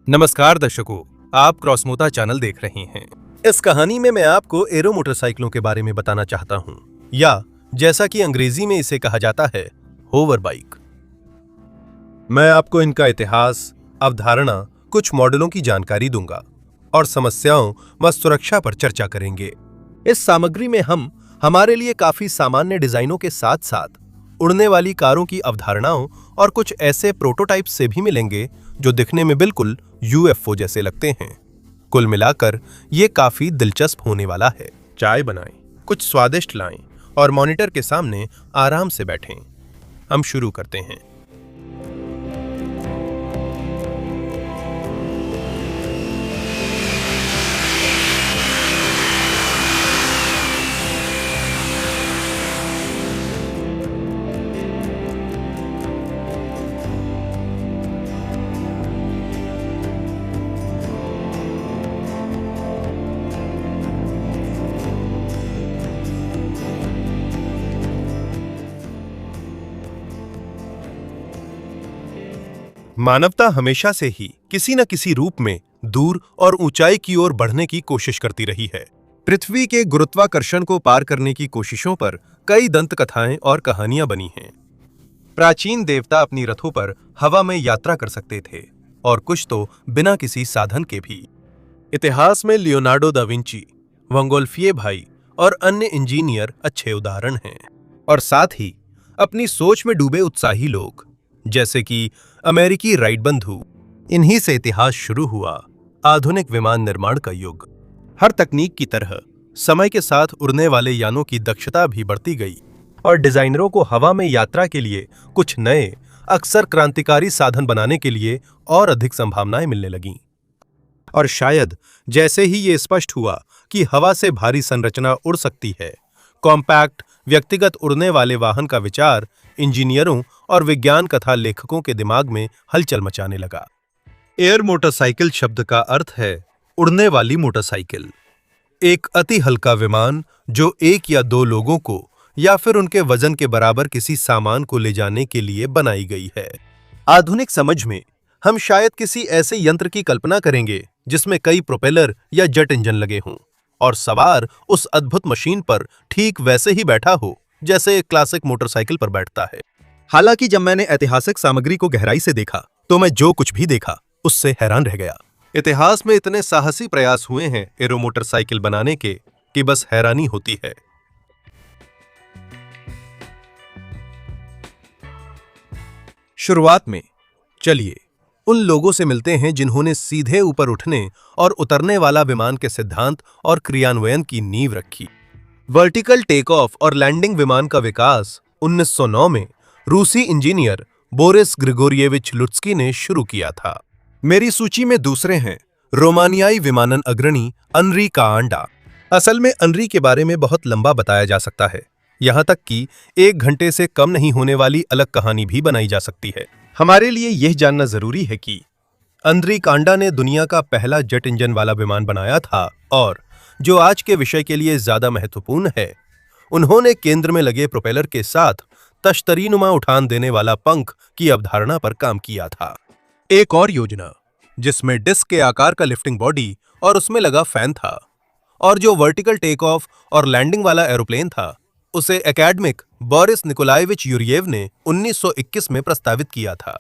नमस्कार दर्शकों, आप क्रॉसमोता चैनल देख रहे हैं। इस कहानी में मैं आपको एरो मोटरसाइकिलों के बारे में बताना चाहता हूं, या जैसा कि अंग्रेजी में इसे कहा जाता है, होवर बाइक। मैं आपको इनका इतिहास, अवधारणा, कुछ मॉडलों की जानकारी दूंगा और समस्याओं व सुरक्षा पर चर्चा करेंगे। इस सामग्री में हम हमारे लिए काफी सामान्य डिजाइनों के साथ साथ उड़ने वाली कारों की अवधारणाओं और कुछ ऐसे प्रोटोटाइप से भी मिलेंगे जो दिखने में बिल्कुल यूएफओ जैसे लगते हैं। कुल मिलाकर ये काफी दिलचस्प होने वाला है। चाय बनाएं, कुछ स्वादिष्ट लाएं और मॉनिटर के सामने आराम से बैठें। हम शुरू करते हैं। मानवता हमेशा से ही किसी न किसी रूप में दूर और ऊंचाई की ओर बढ़ने की कोशिश करती रही है। पृथ्वी के गुरुत्वाकर्षण को पार करने की कोशिशों पर कई दंत कथाएं और कहानियां बनी हैं। प्राचीन देवता अपनी रथों पर हवा में यात्रा कर सकते थे और कुछ तो बिना किसी साधन के भी। इतिहास में लियोनार्डो दा विंची, मोंगोल्फिये भाई और अन्य इंजीनियर अच्छे उदाहरण हैं। और साथ ही अपनी सोच में डूबे उत्साही लोग, जैसे कि अमेरिकी राइट बंधु। इन्हीं से इतिहास शुरू हुआ आधुनिक विमान निर्माण का युग। हर तकनीक की तरह समय के साथ उड़ने वाले यानों की दक्षता भी बढ़ती गई और डिजाइनरों को हवा में यात्रा के लिए कुछ नए, अक्सर क्रांतिकारी साधन बनाने के लिए और अधिक संभावनाएं मिलने लगीं। और शायद जैसे ही ये स्पष्ट हुआ कि हवा से भारी संरचना उड़ सकती है, कॉम्पैक्ट व्यक्तिगत उड़ने वाले वाहन का विचार इंजीनियरों और विज्ञान कथा लेखकों के दिमाग में हलचल मचाने लगा। एयर मोटरसाइकिल शब्द का अर्थ है उड़ने वाली मोटरसाइकिल, एक अति हल्का विमान जो एक या दो लोगों को या फिर उनके वजन के बराबर किसी सामान को ले जाने के लिए बनाई गई है। आधुनिक समझ में हम शायद किसी ऐसे यंत्र की कल्पना करेंगे जिसमें कई प्रोपेलर या जेट इंजन लगे हों और सवार उस अद्भुत मशीन पर ठीक वैसे ही बैठा हो जैसे एक क्लासिक मोटरसाइकिल पर बैठता है। हालांकि जब मैंने ऐतिहासिक सामग्री को गहराई से देखा तो मैं जो कुछ भी देखा उससे हैरान रह गया। इतिहास में इतने साहसी प्रयास हुए हैं एरो मोटरसाइकिल बनाने के कि बस हैरानी होती है। शुरुआत में चलिए उन लोगों से मिलते हैं जिन्होंने सीधे ऊपर उठने और उतरने वाला विमान के सिद्धांत और क्रियान्वयन की नींव रखी। वर्टिकल टेक ऑफ और लैंडिंग विमान का विकास 1909 में रूसी इंजीनियर बोरिस ग्रिगोरिएविच लुत्स्की ने शुरू किया था। मेरी सूची में दूसरे हैं रोमानियाई विमानन अग्रणी अनरी कांडा। असल में अनरी के बारे में बहुत लंबा बताया जा सकता है, यहां तक कि 1 घंटे से कम नहीं होने वाली अलग कहानी भी बनाई जा सकती है। हमारे लिए यह जानना जरूरी है कि अनरी कांडा ने दुनिया का पहला जेट इंजन वाला विमान बनाया था और जो आज के विषय के लिए ज्यादा महत्वपूर्ण है, उन्होंने केंद्र में लगे प्रोपेलर के साथ तश्तरीनुमा उठान देने वाला पंख की अवधारणा पर काम किया था। एक और योजना जिसमें डिस्क के आकार का लिफ्टिंग बॉडी और उसमें लगा फैन था और जो वर्टिकल टेक ऑफ और लैंडिंग वाला एरोप्लेन था, उसे एकेडमिक बोरिस निकोलाएविच यूरिएव ने 1921 में प्रस्तावित किया था।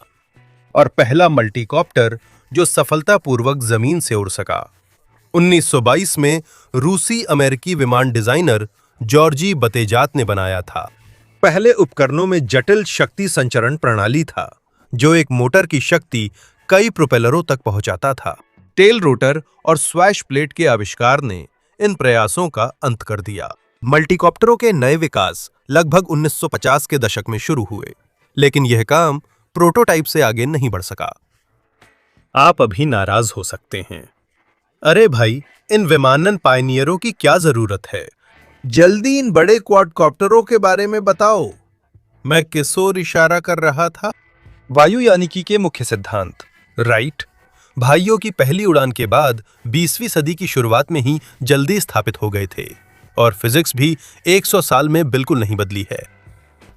और पहला मल्टीकॉप्टर जो सफलतापूर्वक जमीन से उड़ सका 1922 में रूसी अमेरिकी विमान डिजाइनर जॉर्जी बतेजात ने बनाया था। पहले उपकरणों में जटिल शक्ति संचरण प्रणाली था जो एक मोटर की शक्ति कई प्रोपेलरों तक पहुंचाता था। टेल रोटर और स्वैश प्लेट के आविष्कार ने इन प्रयासों का अंत कर दिया। मल्टीकॉप्टरों के नए विकास लगभग 1950 के दशक में शुरू हुए, लेकिन यह काम प्रोटोटाइप से आगे नहीं बढ़ सका। आप अभी नाराज हो सकते हैं, अरे भाई, इन विमानन पायनियरों की क्या जरूरत है? जल्दी इन बड़े क्वाडकॉप्टरों के बारे में बताओ। मैं किस ओर इशारा कर रहा था? वायुयानिकी के मुख्य सिद्धांत, राइट, भाइयों की पहली उड़ान के बाद 20वीं सदी की शुरुआत में ही जल्दी स्थापित हो गए थे और फिजिक्स भी 100 साल में बिल्कुल नहीं बदली है।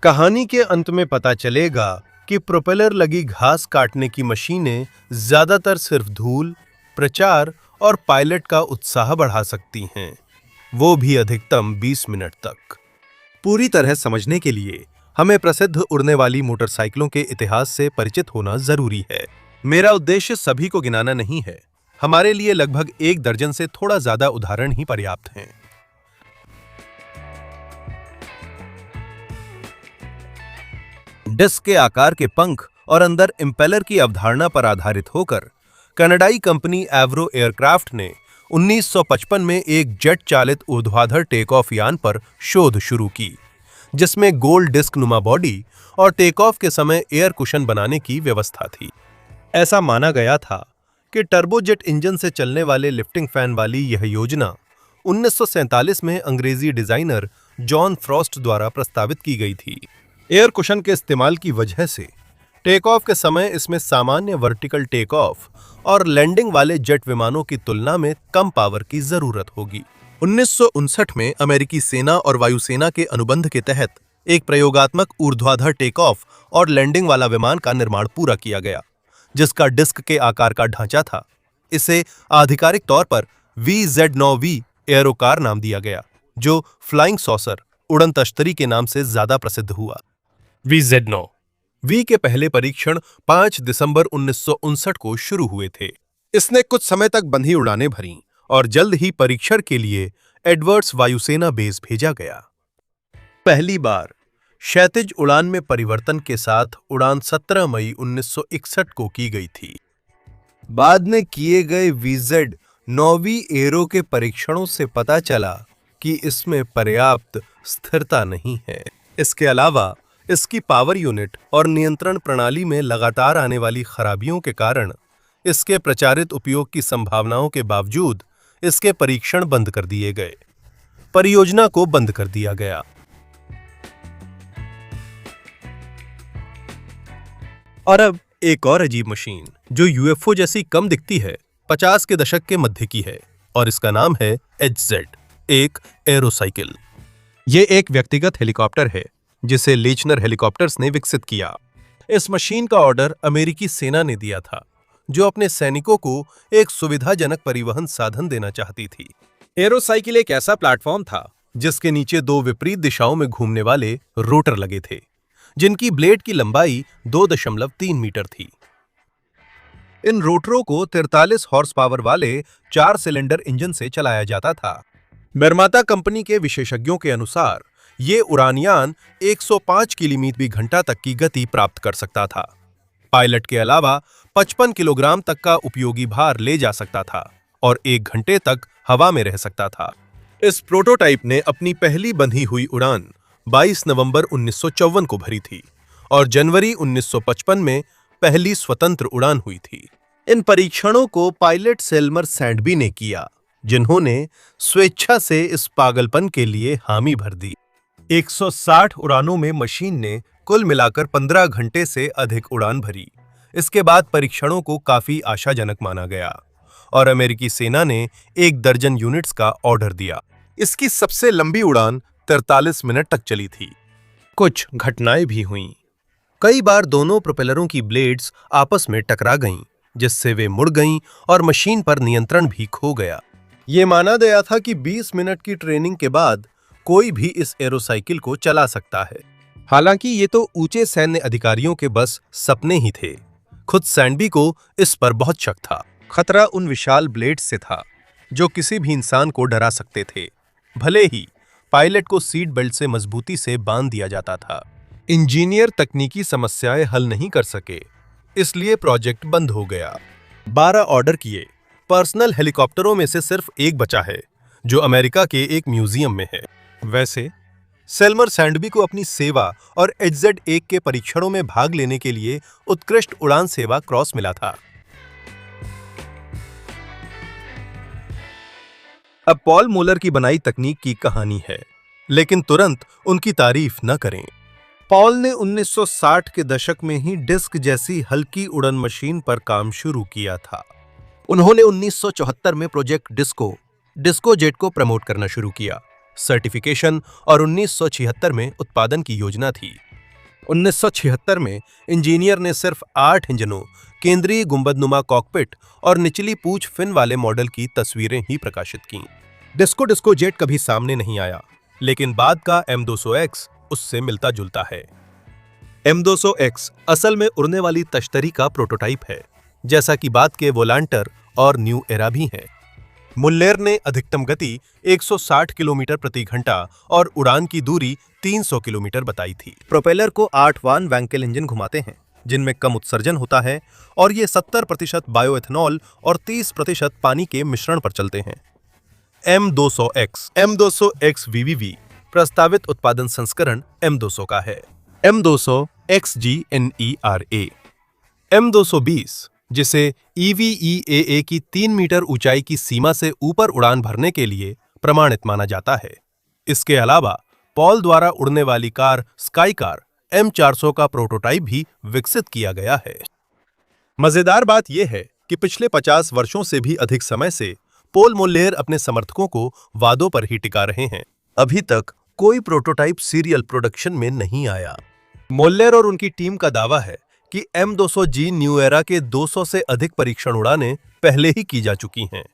कहानी के अंत में पता चलेगा कि प्रोपेलर लगी घास काटने की मशीनें ज्यादातर सिर्फ धूल, प्रचार और पायलट का उत्साह बढ़ा सकती हैं, वो भी अधिकतम 20 मिनट तक। पूरी तरह समझने के लिए हमें प्रसिद्ध उड़ने वाली मोटरसाइकिलों के इतिहास से परिचित होना जरूरी है। मेरा उद्देश्य सभी को गिनाना नहीं है, हमारे लिए लगभग 1 दर्जन से थोड़ा ज्यादा उदाहरण ही पर्याप्त हैं। डिस्क के आकार के पंख और अंदर इम्पेलर की अवधारणा पर आधारित होकर कनाडाई कंपनी एवरो एयरक्राफ्ट ने 1955 में एक जेट चालित ऊर्ध्वाधर टेक ऑफ यान पर शोध शुरू की, जिसमें गोल डिस्क नुमा बॉडी और टेक ऑफ के समय एयर कुशन बनाने की व्यवस्था थी। ऐसा माना गया था कि टर्बोजेट इंजन से चलने वाले लिफ्टिंग फैन वाली यह योजना 1947 में अंग्रेजी डिजाइनर जॉन फ्रॉस्ट द्वारा प्रस्तावित की गई थी। एयर कुशन के इस्तेमाल की वजह से टेक ऑफ के समय इसमें सामान्य वर्टिकल टेक ऑफ और लैंडिंग वाले जेट विमानों की तुलना में कम पावर की जरूरत होगी। 1959 में अमेरिकी सेना और वायुसेना के अनुबंध के तहत एक प्रयोगात्मक ऊर्ध्वाधर टेक ऑफ और लैंडिंग वाला विमान का निर्माण पूरा किया गया, जिसका डिस्क के आकार का ढांचा था। इसे आधिकारिक तौर पर VZ9V एयरोकार नाम दिया गया, जो फ्लाइंग सॉसर उड़न तश्तरी के नाम से ज्यादा प्रसिद्ध हुआ। VZ9 वी के पहले परीक्षण 5 दिसंबर 1959 को शुरू हुए थे। इसने कुछ समय तक बंधी उड़ानें भरीं और जल्द ही परीक्षण के लिए एडवर्ड्स वायुसेना बेस भेजा गया। पहली बार क्षैतिज उड़ान में परिवर्तन के साथ उड़ान 17 मई 1961 को की गई थी। बाद में किए गए VZ9V एरो के परीक्षणों से पता चला कि इसमें पर्याप्त स्थिरता नहीं है। इसके अलावा इसकी पावर यूनिट और नियंत्रण प्रणाली में लगातार आने वाली खराबियों के कारण इसके प्रचारित उपयोग की संभावनाओं के बावजूद इसके परीक्षण बंद कर दिए गए। परियोजना को बंद कर दिया गया। और अब एक और अजीब मशीन जो यूएफओ जैसी कम दिखती है, 50 के दशक के मध्य की है और इसका नाम है HZ, एक एरोसाइकिल। ये एक व्यक्तिगत हेलीकॉप्टर है जिसे लेचनर हेलीकॉप्टर्स ने विकसित किया। इस मशीन का ऑर्डर अमेरिकी सेना ने दिया था, जो अपने सैनिकों को एक सुविधाजनक परिवहन साधन देना चाहती थी। एरोसाइकिल एक ऐसा प्लेटफॉर्म था जिसके नीचे 2 विपरीत दिशाओं में घूमने वाले रोटर लगे थे, जिनकी ब्लेड की लंबाई 2.3 मीटर थी। इन रोटरों को 43 हॉर्स पावर वाले 4 सिलेंडर इंजन से चलाया जाता था। निर्माता कंपनी के विशेषज्ञों के अनुसार ये उड़ानयान 105 किलोमीटर/घंटा तक की गति प्राप्त कर सकता था। पायलट के अलावा 55 किलोग्राम तक का उपयोगी भार ले जा सकता था और 1 घंटे तक हवा में रह सकता था। इस प्रोटोटाइप ने अपनी पहली बंधी हुई उड़ान 22 नवंबर 1954 को भरी थी और जनवरी 1955 में पहली स्वतंत्र उड़ान हुई थी। इन परीक्षणों को पायलट सेल्मर सैंडबी ने किया, जिन्होंने स्वेच्छा से इस पागलपन के लिए हामी भर दी। 160 उड़ानों में मशीन ने कुल मिलाकर 15 घंटे से अधिक उड़ान भरी। इसके बाद परीक्षणों को काफी आशाजनक माना गया और अमेरिकी सेना ने 1 दर्जन यूनिट्स का ऑर्डर दिया। इसकी सबसे लंबी उड़ान 43 मिनट तक चली थी। कुछ घटनाएं भी हुईं। कई बार दोनों प्रोपेलरों की ब्लेड्स आपस में टकरा गईं, जिससे वे मुड़ गईं और मशीन पर नियंत्रण भी खो गया। ये माना गया था कि 20 मिनट की ट्रेनिंग के बाद कोई भी इस एरोसाइकिल को चला सकता है। हालांकि ये तो ऊंचे सैन्य अधिकारियों के बस सपने ही थे। खुद सैंडबी को इस पर बहुत शक था। खतरा उन विशाल ब्लेड से था जो किसी भी इंसान को डरा सकते थे, भले ही पायलट को सीट बेल्ट से मजबूती से बांध दिया जाता था। इंजीनियर तकनीकी समस्याएं हल नहीं कर सके, इसलिए प्रोजेक्ट बंद हो गया। 12 ऑर्डर किए पर्सनल हेलीकॉप्टरों में से सिर्फ एक बचा है, जो अमेरिका के एक म्यूजियम में है। वैसे सेल्मर सैंडबी को अपनी सेवा और HZ-1 के परीक्षणों में भाग लेने के लिए उत्कृष्ट उड़ान सेवा क्रॉस मिला था। अब पॉल मूलर की बनाई तकनीक की कहानी है, लेकिन तुरंत उनकी तारीफ न करें। पॉल ने 1960 के दशक में ही डिस्क जैसी हल्की उड़न मशीन पर काम शुरू किया था। उन्होंने 1974 में प्रोजेक्ट डिस्को जेट को प्रमोट करना शुरू किया। सर्टिफिकेशन और 1976 में उत्पादन की योजना थी। 1976 में इंजीनियर ने सिर्फ 8 इंजनों, केंद्रीय गुंबदनुमा कॉकपिट और निचली पूंछ फिन वाले मॉडल की तस्वीरें ही प्रकाशित कीं। डिस्को जेट कभी सामने नहीं आया, लेकिन बाद का M200X उससे मिलता जुलता है। M200X असल में उड़ने वाली तश्तरी का प्रोटोटाइप है, जैसा कि बाद के वोलांटर और न्यू एरा भी हैं। मुल्लेर ने अधिकतम गति 160 किलोमीटर प्रति घंटा और उड़ान की दूरी 300 किलोमीटर बताई थी। प्रोपेलर को 8 वान वैंकेल इंजन घुमाते हैं, जिनमें कम उत्सर्जन होता है और ये 70% बायोएथनॉल और 30% पानी के मिश्रण पर चलते हैं। M200X VVV प्रस्तावित उत्पादन संस्करण M200 का है। M200 XGNERA। M220 जिसे EVEAA की 3 मीटर ऊंचाई की सीमा से ऊपर उड़ान भरने के लिए प्रमाणित माना जाता है। इसके अलावा पॉल द्वारा उड़ने वाली कार स्काई कार M400 का प्रोटोटाइप भी विकसित किया गया है। मजेदार बात यह है कि पिछले 50 वर्षों से भी अधिक समय से पॉल मुल्लेर अपने समर्थकों को वादों पर ही टिका रहे हैं। अभी तक कोई प्रोटोटाइप सीरियल प्रोडक्शन में नहीं आया। मुल्लेर और उनकी टीम का दावा है कि M200G न्यू एरा के 200 से अधिक परीक्षण उड़ानें पहले ही की जा चुकी हैं।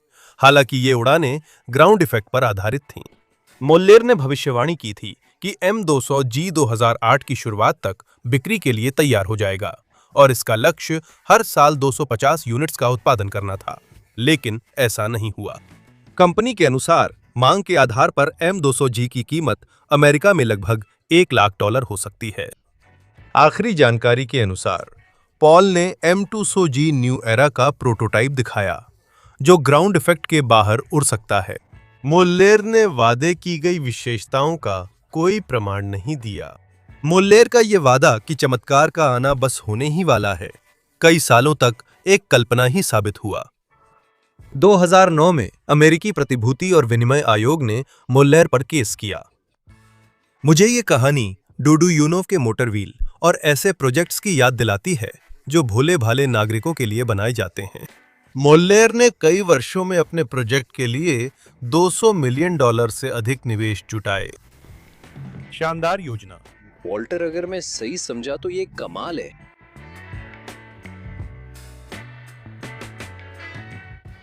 हालांकि ये उड़ानें ग्राउंड इफेक्ट पर आधारित थीं। मुल्लेर ने भविष्यवाणी की थी कि M200G 2008 की शुरुआत तक बिक्री के लिए तैयार हो जाएगा और इसका लक्ष्य हर साल 250 यूनिट्स का उत्पादन करना था, लेकिन ऐसा नहीं हुआ। कंपनी के अनुसार मांग के आधार पर M200G की कीमत अमेरिका में लगभग $1 लाख हो सकती है। आखिरी जानकारी के अनुसार पॉल ने M200G न्यू एरा का प्रोटोटाइप दिखाया, जो ग्राउंड इफेक्ट के बाहर उड़ सकता है। मुल्लेर ने वादे की गई विशेषताओं का कोई प्रमाण नहीं दिया। मुल्लेर का यह वादा कि चमत्कार का आना बस होने ही वाला है, कई सालों तक एक कल्पना ही साबित हुआ। 2009 में अमेरिकी प्रतिभूति और विनिमय आयोग ने मुल्लेर पर केस किया। मुझे ये कहानी डूडू यूनोव के मोटर व्हील और ऐसे प्रोजेक्ट्स की याद दिलाती है जो भोले भाले नागरिकों के लिए बनाए जाते हैं। मुल्लेर ने कई वर्षों में अपने प्रोजेक्ट के लिए $200 मिलियन से अधिक निवेश जुटाए। शानदार योजना। वॉल्टर, अगर मैं सही समझा तो ये कमाल है।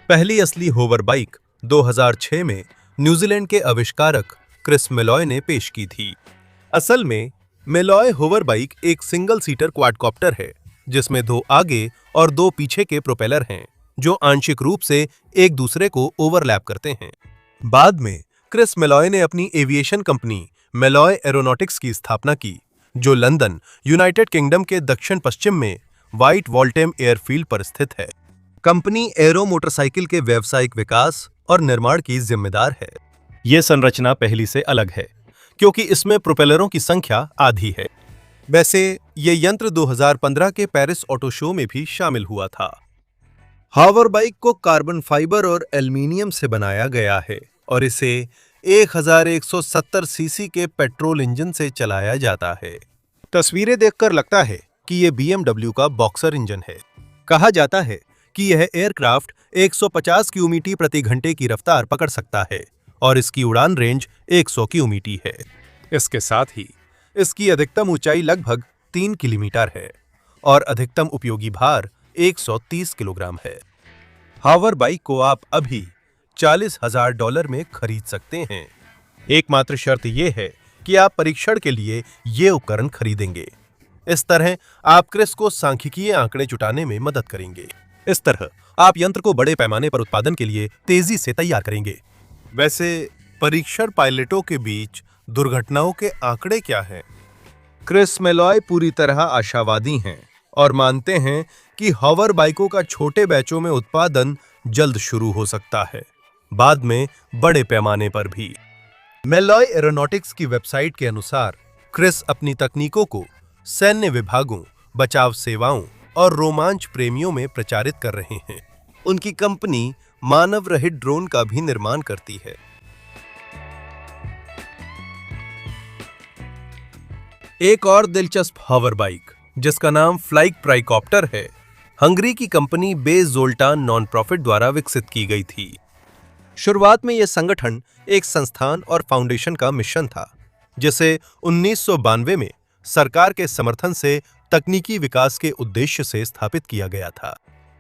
पहली असली होवर बाइक 2006 में न्यूजीलैंड के आविष्कारक क्रिस मेलॉय ने पेश की थी। असल में मेलॉय होवर बाइक एक सिंगल सीटर क्वाडकॉप्टर है, जिसमें 2 आगे और 2 पीछे के प्रोपेलर हैं, जो आंशिक रूप से एक दूसरे को ओवरलैप करते हैं। बाद में क्रिस मेलॉय ने अपनी एविएशन कंपनी मेलॉय एरोनॉटिक्स की स्थापना की, जो लंदन, यूनाइटेड किंगडम के दक्षिण पश्चिम में व्हाइट वॉल्टेम एयरफील्ड पर स्थित है। कंपनी एरो मोटरसाइकिल के व्यावसायिक विकास और निर्माण की जिम्मेदार है। यह संरचना पहली से अलग है, क्योंकि इसमें प्रोपेलरों की संख्या आधी है। वैसे ये यंत्र 2015 के पेरिस ऑटो शो में भी शामिल हुआ था। होवर बाइक को कार्बन फाइबर और एल्युमिनियम से बनाया गया है और इसे 1170 सीसी के पेट्रोल इंजन से चलाया जाता है। तस्वीरें देखकर लगता है कि यह BMW का बॉक्सर इंजन है। कहा जाता है कि यह एयरक्राफ्ट 150 किलोमीटर प्रति घंटे की रफ्तार पकड़ सकता है और इसकी उड़ान रेंज 100 किलोमीटर है। इसके साथ ही इसकी अधिकतम ऊंचाई लगभग 3 किलोमीटर है और अधिकतम उपयोगी भार 130 किलोग्राम है। होवर बाइक को आप अभी $40,000 में खरीद सकते हैं। एकमात्र शर्त यह है कि आप परीक्षण के लिए ये उपकरण खरीदेंगे। इस तरह आप क्रिस को सांख्यिकीय आंकड़े जुटाने में मदद करेंगे। इस तरह आप यंत्र को बड़े पैमाने पर उत्पादन के लिए तेजी से तैयार करेंगे। वैसे परीक्षण पायलटों के बीच दुर्घटनाओं के आंकड़े क्या हैं? क्रिस मेलॉय पूरी तरह आशावादी हैं और मानते हैं कि होवर बाइकों का छोटे बैचों में उत्पादन जल्द शुरू हो सकता है, बाद में बड़े पैमाने पर भी। मेलॉय एरोनॉटिक्स की वेबसाइट के अनुसार क्रिस अपनी तकनीकों को सैन्य विभागों, बचाव सेवाओं और रोमांच प्रेमियों में प्रचारित कर रहे हैं। उनकी कंपनी मानव रहित ड्रोन का भी निर्माण करती है। एक और दिलचस्प होवर बाइक, जिसका नाम फ्लाइक ट्राइकॉप्टर है, हंगरी की कंपनी बेज जोल्टान नॉन प्रॉफिट द्वारा विकसित की गई थी। शुरुआत में यह संगठन एक संस्थान और फाउंडेशन का मिशन था, जिसे 1992 में सरकार के समर्थन से तकनीकी विकास के उद्देश्य से स्थापित किया गया था।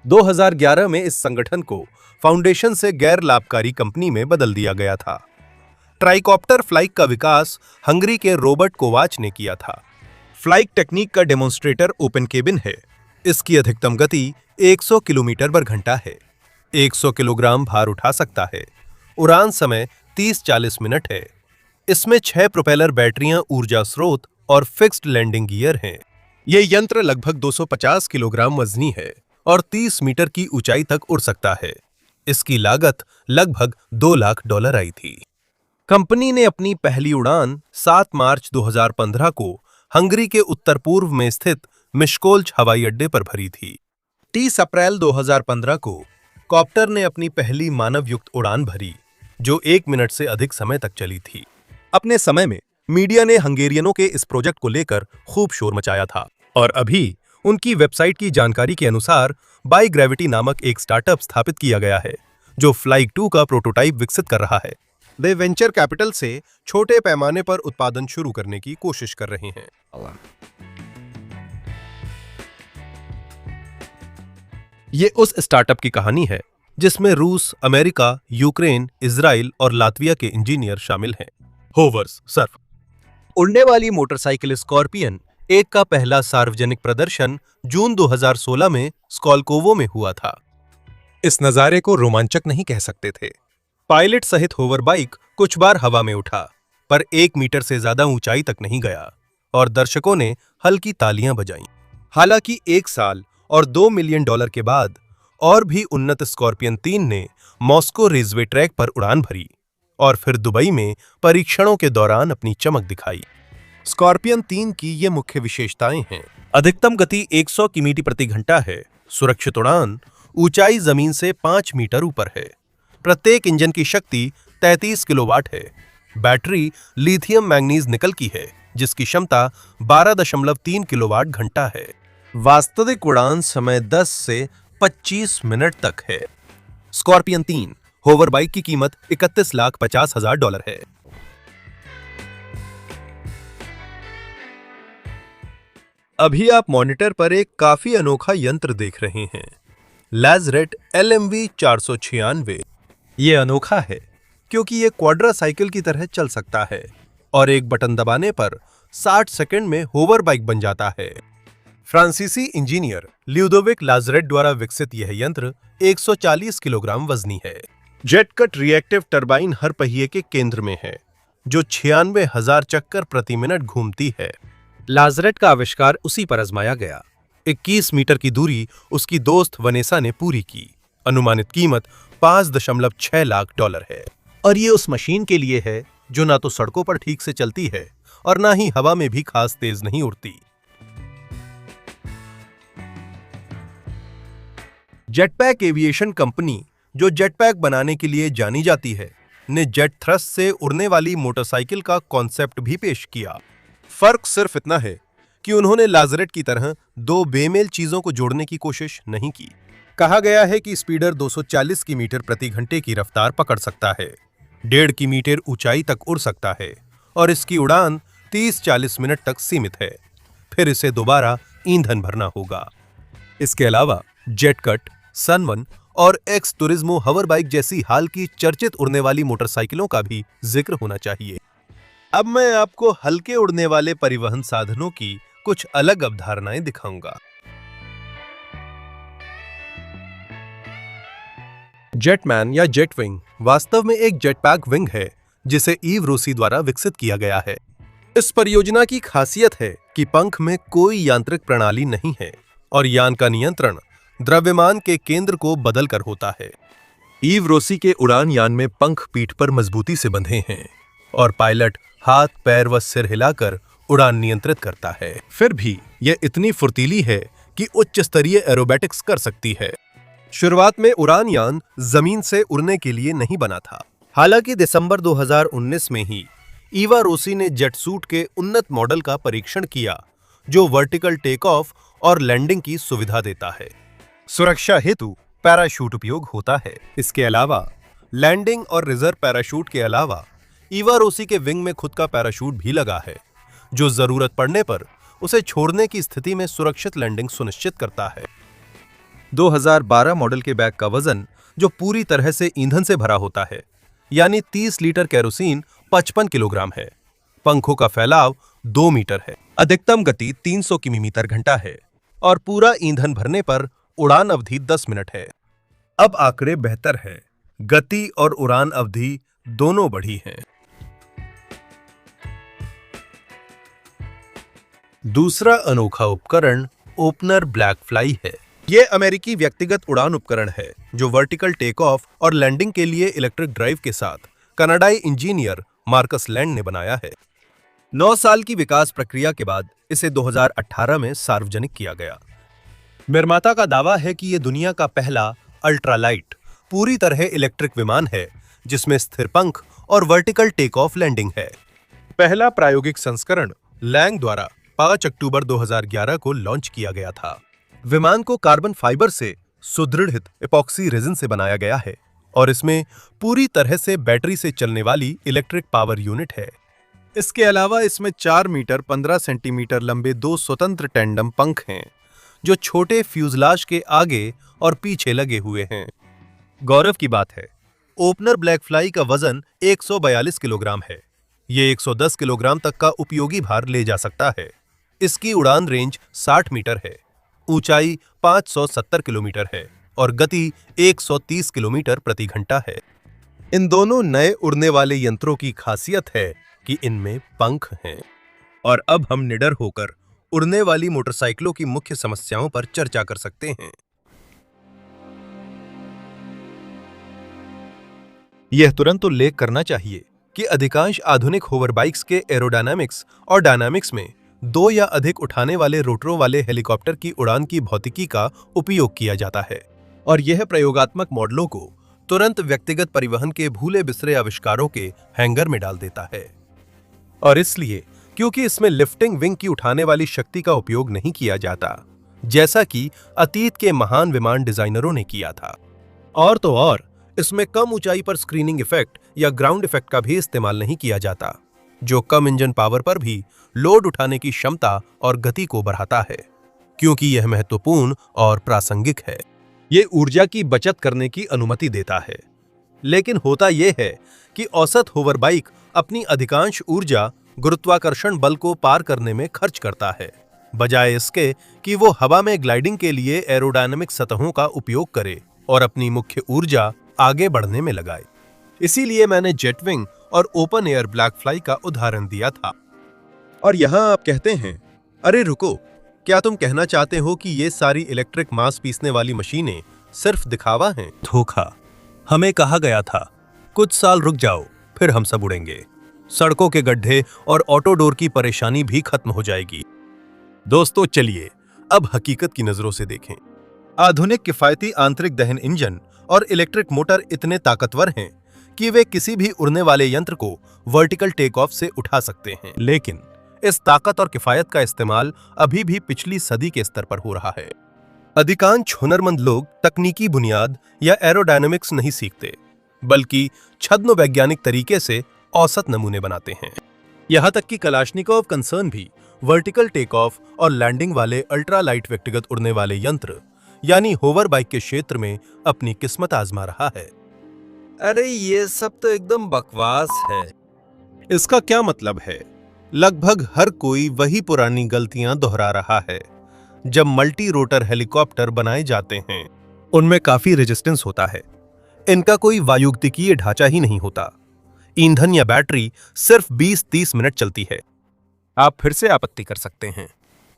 2011 में इस संगठन को फाउंडेशन से गैर लाभकारी कंपनी में बदल दिया गया था। ट्राइकॉप्टर फ्लाइक का विकास हंगरी के रॉबर्ट कोवाच ने किया था। फ्लाइक टेक्निक का डेमोन्स्ट्रेटर ओपन केबिन है। इसकी अधिकतम गति 100 किलोमीटर/घंटा है। 100 किलोग्राम भार उठा सकता है। उड़ान समय 30-40 मिनट है। इसमें 6 प्रोपेलर बैटरियां, ऊर्जा स्रोत और फिक्स्ड लैंडिंग गियर हैं। ये यंत्र लगभग 250 किलोग्राम वजनी है और 30 मीटर की ऊंचाई तक उड़ सकता है। इसकी लागत लगभग $2 लाख आई थी। कंपनी ने अपनी पहली उड़ान 7 मार्च 2015 को हंगरी के उत्तर पूर्व में स्थित मिश्कोल्च हवाई अड्डे पर भरी थी। 30 अप्रैल 2015 को कॉप्टर ने अपनी पहली मानवयुक्त उड़ान भरी, जो 1 मिनट से अधिक समय तक चली थी। अपने समय में मीडिया ने हंगेरियनों के इस प्रोजेक्ट को लेकर खूब शोर मचाया था और अभी उनकी वेबसाइट की जानकारी के अनुसार बाई ग्रेविटी नामक एक स्टार्टअप स्थापित किया गया है, जो फ्लाइक 2 का प्रोटोटाइप विकसित कर रहा है। वे वेंचर कैपिटल से छोटे पैमाने पर उत्पादन शुरू करने की कोशिश कर रहे हैं। ये उस स्टार्टअप की कहानी है जिसमें रूस, अमेरिका, यूक्रेन, इजराइल और लातविया के इंजीनियर शामिल हैं। होवर्स सर्फ उड़ने वाली मोटरसाइकिल स्कॉर्पियन 1 का पहला सार्वजनिक प्रदर्शन जून 2016 में स्कॉलकोवो में हुआ था। इस नजारे को रोमांचक नहीं कह सकते थे। पायलट सहित होवर बाइक कुछ बार हवा में उठा, पर 1 मीटर से ज्यादा ऊंचाई तक नहीं गया और दर्शकों ने हल्की तालियां बजाईं। हालांकि 1 साल और $2 मिलियन के बाद और भी उन्नत स्कॉर्पियन 3 ने मॉस्को रेलवे ट्रैक पर उड़ान भरी और फिर दुबई में परीक्षणों के दौरान अपनी चमक दिखाई। स्कॉर्पियन 3 की ये मुख्य विशेषताएं हैं। अधिकतम गति 100 किमी/घंटा है। सुरक्षित उड़ान, ऊंचाई जमीन से 5 मीटर ऊपर है। प्रत्येक इंजन की शक्ति 33 किलोवाट है। बैटरी लिथियम मैंगनीज निकल की है, जिसकी क्षमता 12.3 किलोवाट घंटा है। वास्तविक उड़ान समय 10 से 25 मिनट तक है। स्कॉर्पियन 3 होवर बाइक की कीमत $31,50,000 है। अभी आप मॉनिटर पर एक काफी अनोखा यंत्र देख रहे हैं, लाज़रेट LMV 496। ये अनोखा है क्योंकि ये क्वाड्रा साइकिल की तरह चल सकता है और एक बटन दबाने पर 60 सेकंड में होवर बाइक बन जाता है। फ्रांसीसी इंजीनियर ल्यूडोविक लाज़रेट द्वारा विकसित यह यंत्र 140 किलोग्राम वजनी है। जेट कट रिएक्टिव टरबाइन हर पहिए के केंद्र में है, जो 96,000 चक्कर प्रति मिनट घूमती है। लाज़रेट का आविष्कार उसी पर आजमाया गया। 21 मीटर की दूरी उसकी दोस्त वनेसा ने पूरी की। अनुमानित कीमत $5.6 लाख है और ये उस मशीन के लिए है जो ना तो सड़कों पर ठीक से चलती है और ना ही हवा में भी खास तेज नहीं उड़ती। जेटपैक एविएशन कंपनी, जो जेटपैक बनाने के लिए जानी जाती है, ने जेट थ्रस्ट से उड़ने वाली मोटरसाइकिल का कॉन्सेप्ट भी पेश किया। फर्क सिर्फ इतना है कि उन्होंने लाज़रेट की तरह 2 बेमेल चीजों को जोड़ने की कोशिश नहीं की। कहा गया है कि स्पीडर 240 किमी/घंटे की रफ्तार पकड़ सकता है, 1.5 किमी ऊंचाई तक उड़ सकता है और इसकी उड़ान 30-40 मिनट तक सीमित है। फिर इसे दोबारा ईंधन भरना होगा। इसके अलावा जेटकट, सनवन और एक्स तुरिज्मो हवर बाइक जैसी हाल की चर्चित उड़ने वाली मोटरसाइकिलों का भी जिक्र होना चाहिए। अब मैं आपको हल्के उड़ने वाले परिवहन साधनों की कुछ अलग अवधारणाएं दिखाऊंगा। जेटमैन या जेटविंग वास्तव में एक जेटपैक विंग है जिसे ईव रोसी द्वारा विकसित किया गया है। इस परियोजना की खासियत है कि पंख में कोई यांत्रिक प्रणाली नहीं है और यान का नियंत्रण द्रव्यमान के केंद्र को बदल कर होता है। ईव रोसी के उड़ान यान में पंख पीठ पर मजबूती से बंधे हैं और पायलट हाथ, पैर व सिर हिलाकर उड़ान नियंत्रित करता है। फिर भी यह इतनी फुर्तीली है कि उच्च स्तरीय एरोबैटिक्स कर सकती है। शुरुआत में उड़ान यान जमीन से उड़ने के लिए नहीं बना था। हालांकि दिसंबर 2019 में ही ईवा रोसी ने जेट सूट के उन्नत मॉडल का परीक्षण किया, जो वर्टिकल टेक ऑफ और लैंडिंग की सुविधा देता है। सुरक्षा हेतु पैराशूट उपयोग होता है। इसके अलावा लैंडिंग और रिजर्व पैराशूट के अलावा ईवा रोसी के विंग में खुद का पैराशूट भी लगा है, जो जरूरत पड़ने पर उसे छोड़ने की स्थिति में सुरक्षित लैंडिंग सुनिश्चित करता है। 2012 मॉडल के बैग का वजन, जो पूरी तरह से ईंधन से भरा होता है, यानी 30 लीटर केरोसिन 55 किलोग्राम है। पंखों का फैलाव 2 मीटर है। अधिकतम गति 300 किलोमीटर घंटा है और पूरा ईंधन भरने पर उड़ान अवधि 10 मिनट है। अब आंकड़े बेहतर है, गति और उड़ान अवधि दोनों बढ़ी हैं। दूसरा अनोखा उपकरण ओपनर ब्लैक फ्लाई है। यह अमेरिकी व्यक्तिगत उड़ान उपकरण है जो वर्टिकल टेक ऑफ और लैंडिंग के लिए इलेक्ट्रिक ड्राइव के साथ कनाडाई इंजीनियर मार्कस लैंड ने बनाया है। 9 साल की विकास प्रक्रिया के बाद इसे 2018 में सार्वजनिक किया गया। निर्माता का दावा है कि यह दुनिया का पहला अल्ट्रालाइट पूरी तरह इलेक्ट्रिक विमान है जिसमें स्थिर पंख और वर्टिकल टेक ऑफ लैंडिंग है। पहला प्रायोगिक संस्करण लैंग द्वारा 5 अक्टूबर 2011 को लॉन्च किया गया था। विमान को कार्बन फाइबर से सुदृढ़ित एपॉक्सी रेजिन से बनाया गया है और इसमें पूरी तरह से बैटरी से चलने वाली इलेक्ट्रिक पावर यूनिट है। इसके अलावा इसमें 4 मीटर 15 सेंटीमीटर लंबे 2 स्वतंत्र टैंडम पंख हैं जो छोटे फ्यूजलाज के आगे और पीछे लगे हुए हैं। गौरव की बात है, ओपनर ब्लैक फ्लाई का वजन 142 किलोग्राम है। ये 110 किलोग्राम तक का उपयोगी भार ले जा सकता है। इसकी उड़ान रेंज 60 मीटर है, ऊंचाई 570 किलोमीटर है और गति 130 किलोमीटर प्रति घंटा है। इन दोनों नए उड़ने वाले यंत्रों की खासियत है कि इनमें पंख हैं। और अब हम निडर होकर उड़ने वाली मोटरसाइकिलों की मुख्य समस्याओं पर चर्चा कर सकते हैं। यह तुरंत उल्लेख करना चाहिए कि अधिकांश आधुनिक होवर बाइक्स के एरोडायनामिक्स और डायनामिक्स में 2 या अधिक उठाने वाले रोटरों वाले हेलीकॉप्टर की उड़ान की भौतिकी का उपयोग किया जाता है और यह प्रयोगात्मक मॉडलों को तुरंत व्यक्तिगत परिवहन के भूले बिसरे आविष्कारों के हैंगर में डाल देता है। और इसलिए क्योंकि इसमें लिफ्टिंग विंग की उठाने वाली शक्ति का उपयोग नहीं किया जाता, जैसा कि अतीत के महान विमान डिजाइनरों ने किया था। और तो और इसमें कम ऊंचाई पर स्क्रीनिंग इफेक्ट या ग्राउंड इफेक्ट का भी इस्तेमाल नहीं किया जाता, जो कम इंजन पावर पर भी लोड उठाने की क्षमता और गति को बढ़ाता है। क्योंकि यह महत्वपूर्ण और प्रासंगिक है, ये ऊर्जा की बचत करने की अनुमति देता है। लेकिन होता यह है कि औसत होवर बाइक अपनी अधिकांश ऊर्जा गुरुत्वाकर्षण बल को पार करने में खर्च करता है, बजाय इसके कि वो हवा में ग्लाइडिंग के लिए एरोडायनामिक सतहों का उपयोग करे और अपनी मुख्य ऊर्जा आगे बढ़ने में लगाए। इसीलिए मैंने जेटविंग और ओपन एयर ब्लैक फ्लाई का उदाहरण दिया था। और यहां आप कहते हैं, अरे रुको, क्या तुम कहना चाहते हो कि ये सारी इलेक्ट्रिक मांस पीसने वाली मशीनें सिर्फ दिखावा हैं? धोखा। हमें कहा गया था कुछ साल रुक जाओ, फिर हम सब उड़ेंगे। सड़कों के गड्ढे और ऑटो डोर की परेशानी भी खत्म हो जाएगी। दोस्तों, चलिए अब हकीकत की नजरों से देखें। आधुनिक किफायती आंतरिक दहन इंजन और इलेक्ट्रिक मोटर इतने ताकतवर हैं कि वे किसी भी उड़ने वाले यंत्र को वर्टिकल टेक ऑफ से उठा सकते हैं। लेकिन इस ताकत और किफायत का इस्तेमाल अभी भी पिछली सदी के स्तर पर हो रहा है। अधिकांश हुनरमंद लोग तकनीकी बुनियाद या एरोडायनामिक्स नहीं सीखते, बल्कि छद्म वैज्ञानिक तरीके से औसत नमूने बनाते हैं। यहां तक कि कलाशनिकोव कंसर्न भी वर्टिकल टेक ऑफ और लैंडिंग वाले अल्ट्रा लाइट व्यक्तिगत उड़ने वाले यंत्र यानी होवर बाइक के क्षेत्र में अपनी किस्मत आजमा रहा है। अरे ये सब तो एकदम बकवास है। इसका क्या मतलब है? लगभग हर कोई वही पुरानी गलतियां दोहरा रहा है। जब मल्टी रोटर हेलीकॉप्टर बनाए जाते हैं, उनमें काफी रेजिस्टेंस होता है। इनका कोई वायुगतिकीय ढांचा ही नहीं होता। ईंधन या बैटरी सिर्फ 20-30 मिनट चलती है। आप फिर से आपत्ति कर सकते हैं,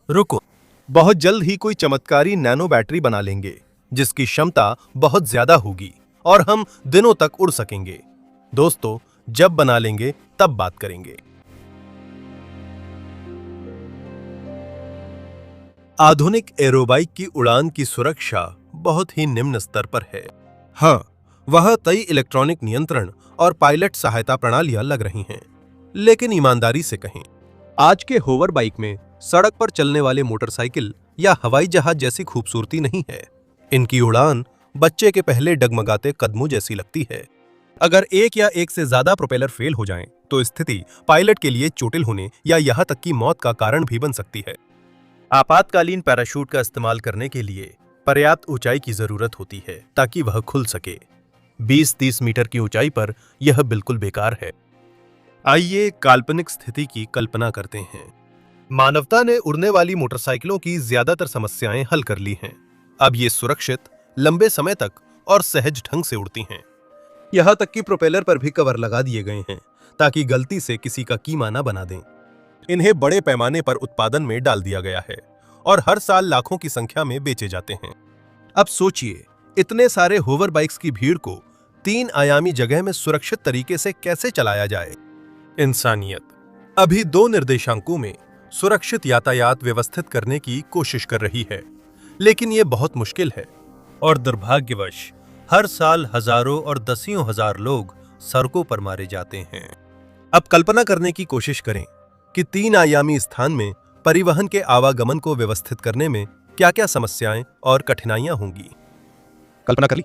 रुको, बहुत जल्द ही कोई चमत्कारी नैनो बैटरी बना लेंगे जिसकी क्षमता बहुत ज्यादा होगी और हम दिनों तक उड़ सकेंगे। दोस्तों, जब बना लेंगे तब बात करेंगे। आधुनिक एरोबाइक की उड़ान की सुरक्षा बहुत ही निम्न स्तर पर है। हाँ, वह कई इलेक्ट्रॉनिक नियंत्रण और पायलट सहायता प्रणालियां लग रही हैं। लेकिन ईमानदारी से कहें, आज के होवर बाइक में सड़क पर चलने वाले मोटरसाइकिल या हवाई जहाज जैसी खूबसूरती नहीं है। इनकी उड़ान बच्चे के पहले डगमगाते कदमों जैसी लगती है। अगर एक या एक से ज्यादा प्रोपेलर फेल हो जाएं, तो स्थिति पायलट के लिए चोटिल होने या यहां तक कि मौत का कारण भी बन सकती है। आपातकालीन पैराशूट का इस्तेमाल करने के लिए पर्याप्त ऊंचाई की जरूरत होती है ताकि वह खुल सके। 20-30 मीटर की ऊंचाई पर यह बिल्कुल बेकार है। आइए काल्पनिक स्थिति की कल्पना करते हैं। मानवता ने उड़ने वाली मोटरसाइकिलों की ज्यादातर समस्याएं हल कर ली हैं। अब ये सुरक्षित, लंबे समय तक और सहज ढंग से उड़ती हैं। यहां तक कि प्रोपेलर पर भी कवर लगा दिए गए हैं ताकि गलती से किसी का कीमा ना बना दें। इन्हें बड़े पैमाने पर उत्पादन में डाल दिया गया है और हर साल लाखों की संख्या में बेचे जाते हैं। अब सोचिए, इतने सारे होवर बाइक्स की भीड़ को 3 आयामी जगह में सुरक्षित तरीके से कैसे चलाया जाए। इंसानियत अभी 2 निर्देशांकों में सुरक्षित यातायात व्यवस्थित करने की कोशिश कर रही है, लेकिन यह बहुत मुश्किल है और दुर्भाग्यवश हर साल हजारों और दसियों हजार लोग सड़कों पर मारे जाते हैं। अब कल्पना करने की कोशिश करें कि 3 आयामी स्थान में परिवहन के आवागमन को व्यवस्थित करने में क्या-क्या समस्याएं और कठिनाइयां होंगी। कल्पना कर ली।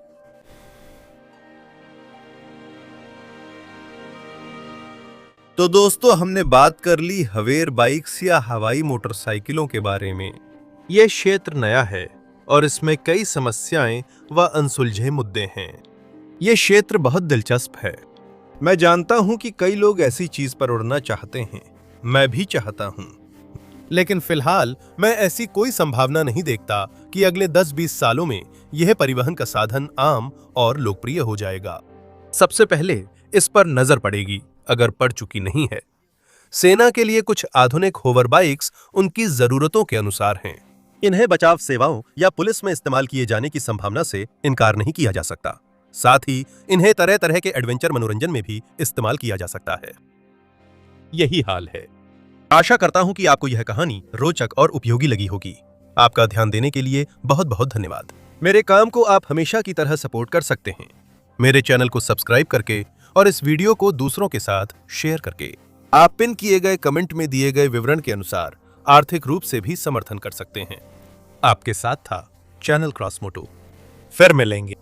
तो दोस्तों, हमने बात कर ली हवेर बाइक्स या हवाई मोटरसाइकिलों के बारे में। यह क्षेत्र नया है और इसमें कई समस्याएं व अनसुलझे मुद्दे हैं। यह क्षेत्र बहुत दिलचस्प है। मैं जानता हूं कि कई लोग ऐसी चीज पर उड़ना चाहते हैं, मैं भी चाहता हूं, लेकिन फिलहाल मैं ऐसी कोई संभावना नहीं देखता कि अगले 10-20 सालों में यह परिवहन का साधन आम और लोकप्रिय हो जाएगा। सबसे पहले इस पर नजर पड़ेगी, अगर पड़ चुकी नहीं है। सेना के लिए कुछ आधुनिक होवर बाइक्स उनकी जरूरतों के अनुसार हैं। इन्हें बचाव सेवाओं या पुलिस में इस्तेमाल किए जाने की संभावना से इनकार नहीं किया जा सकता। साथ ही इन्हें तरह तरह के एडवेंचर मनोरंजन में भी इस्तेमाल किया जा सकता है। यही हाल है। आशा करता हूं कि आपको यह कहानी रोचक और उपयोगी लगी होगी। आपका ध्यान देने के लिए बहुत बहुत धन्यवाद। मेरे काम को आप हमेशा की तरह सपोर्ट कर सकते हैं, मेरे चैनल को सब्सक्राइब करके और इस वीडियो को दूसरों के साथ शेयर करके। आप पिन किए गए कमेंट में दिए गए विवरण के अनुसार आर्थिक रूप से भी समर्थन कर सकते हैं। आपके साथ था चैनल क्रॉस मोटो। फिर मिलेंगे।